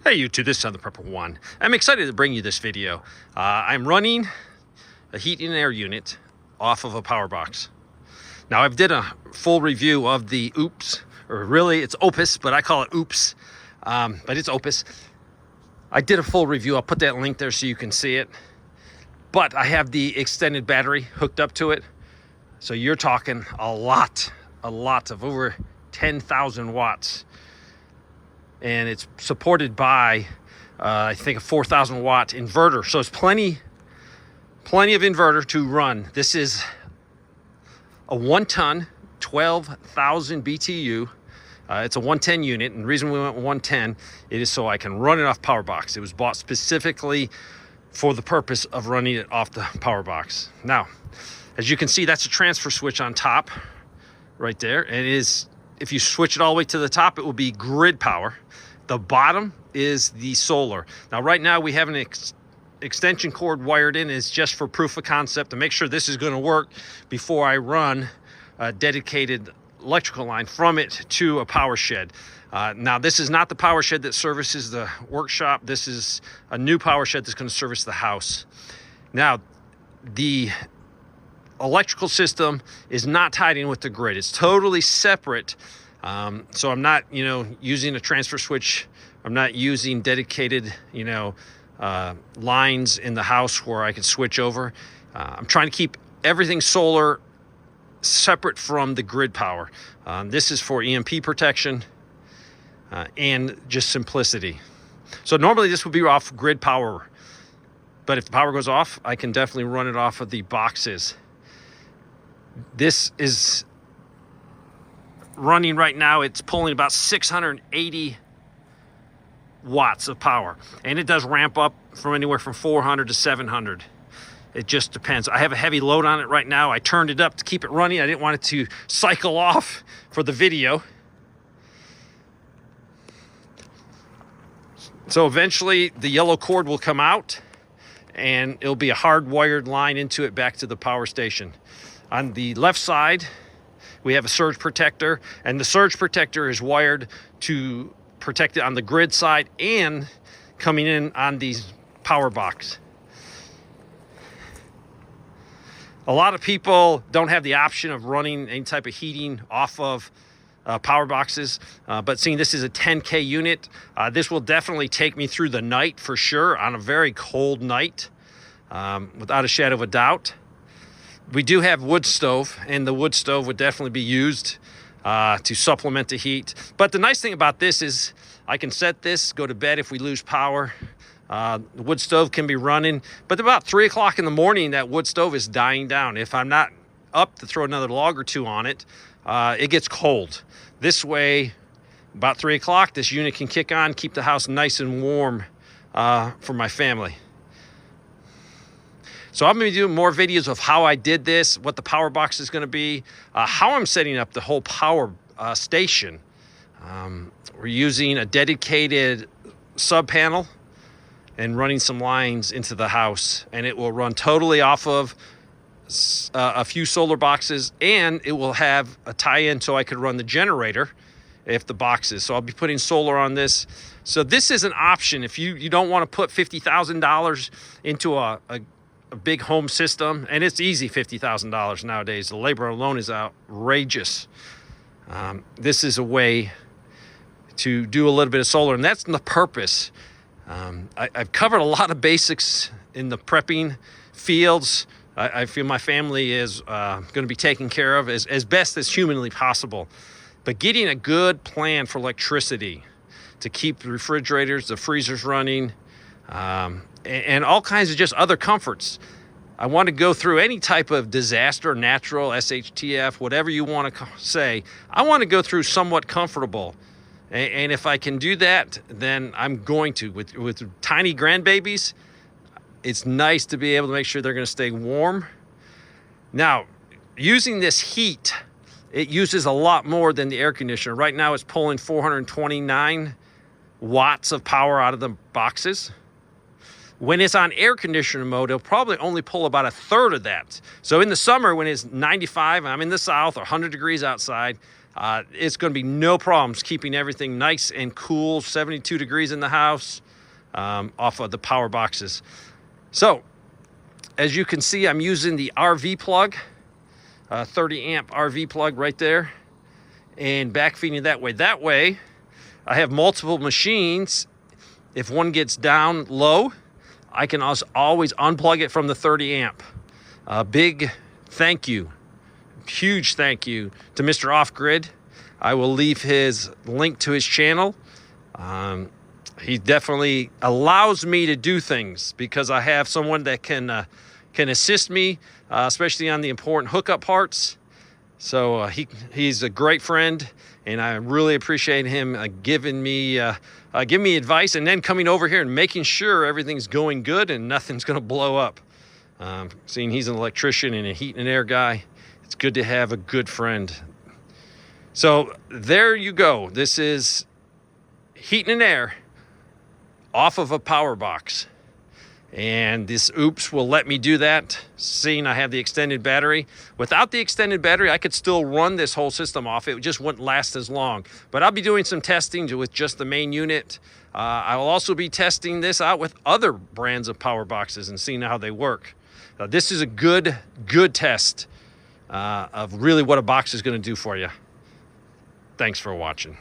Hey YouTube, this is Son of the Prepper 1. I'm excited to bring you this video. I'm running a heat and air unit off of a power box. Now I've did a full review of the Oupes, or really it's Oupes, but I call it Oupes, but it's Oupes. I did a full review. I'll put that link there so you can see it. But I have the extended battery hooked up to it. So you're talking a lot of over 10,000 watts. And it's supported by, I think, a 4,000 watt inverter. So it's plenty of inverter to run. This is a 1 ton, 12,000 BTU. It's a 110 unit, and the reason we went 110, it is so I can run it off power box. It was bought specifically for the purpose of running it off the power box. Now, as you can see, that's a transfer switch on top right there. And it is, if you switch it all the way to the top, it will be grid power. The bottom is the solar. Now, right now we have an extension cord wired in. It's just for proof of concept to make sure this is going to work before I run a dedicated electrical line from it to a power shed. Now, this is not the power shed that services the workshop. This is a new power shed that's going to service the house. Now, the electrical system is not tied in with the grid. It's totally separate. So I'm not, using a transfer switch. I'm not using dedicated, lines in the house where I can switch over. I'm trying to keep everything solar separate from the grid power. This is for EMP protection and just simplicity. So normally this would be off grid power, but if the power goes off, I can definitely run it off of the boxes. This is running right now. It's pulling about 680 watts of power, and it does ramp up from anywhere from 400 to 700. It just depends. I have a heavy load on it right now. I turned it up to keep it running. I didn't want it to cycle off for the video. So eventually the yellow cord will come out and it'll be a hardwired line into it back to the power station. On the left side, we have a surge protector, and the surge protector is wired to protect it on the grid side and coming in on the power box. A lot of people don't have the option of running any type of heating off of power boxes, but seeing this is a 10K unit, this will definitely take me through the night for sure on a very cold night, without a shadow of a doubt. We do have wood stove, and the wood stove would definitely be used to supplement the heat. But the nice thing about this is I can set this, go to bed if we lose power. The wood stove can be running, but about 3 o'clock in the morning, that wood stove is dying down. If I'm not up to throw another log or two on it, it gets cold. This way, about 3 o'clock, this unit can kick on, keep the house nice and warm for my family. So I'm going to be doing more videos of how I did this, what the power box is going to be, how I'm setting up the whole power station. We're using a dedicated sub panel and running some lines into the house, and it will run totally off of a few solar boxes, and it will have a tie-in so I could run the generator if the boxes. So I'll be putting solar on this. So this is an option if you don't want to put $50,000 into a big home system, and it's easy $50,000 nowadays. The labor alone is outrageous. This is a way to do a little bit of solar, and that's the purpose. I've covered a lot of basics in the prepping fields. I feel my family is going to be taken care of as best as humanly possible. But getting a good plan for electricity to keep the refrigerators, the freezers running, and all kinds of just other comforts. I want to go through any type of disaster, natural, SHTF, whatever you want to say. I want to go through somewhat comfortable. And if I can do that, then I'm going to. With tiny grandbabies, it's nice to be able to make sure they're going to stay warm. Now, using this heat, it uses a lot more than the air conditioner. Right now, it's pulling 429 watts of power out of the boxes. When it's on air conditioner mode, it'll probably only pull about a third of that. So in the summer, when it's 95, I'm in the south, or 100 degrees outside, It's going to be no problems keeping everything nice and cool, 72 degrees in the house, off of the power boxes. So as you can see, I'm using the RV plug, 30 amp RV plug right there, and backfeeding that way. That way I have multiple machines. If one gets down low, I can also always unplug it from the 30 amp. Big thank you, huge thank you to Mr. Off Grid. I will leave his link to his channel. He definitely allows me to do things because I have someone that can assist me, especially on the important hookup parts. So he's a great friend, and I really appreciate him giving me advice, and then coming over here and making sure everything's going good and nothing's going to blow up. Seeing he's an electrician and a heat and air guy, it's good to have a good friend. So there you go. This is heat and air off of a power box. And this Oupes will let me do that, seeing I have the extended battery. Without the extended battery, I could still run this whole system off. It just wouldn't last as long. But I'll be doing some testing with just the main unit. I will also be testing this out with other brands of power boxes and seeing how they work. This is a good test of really what a box is going to do for you. Thanks for watching.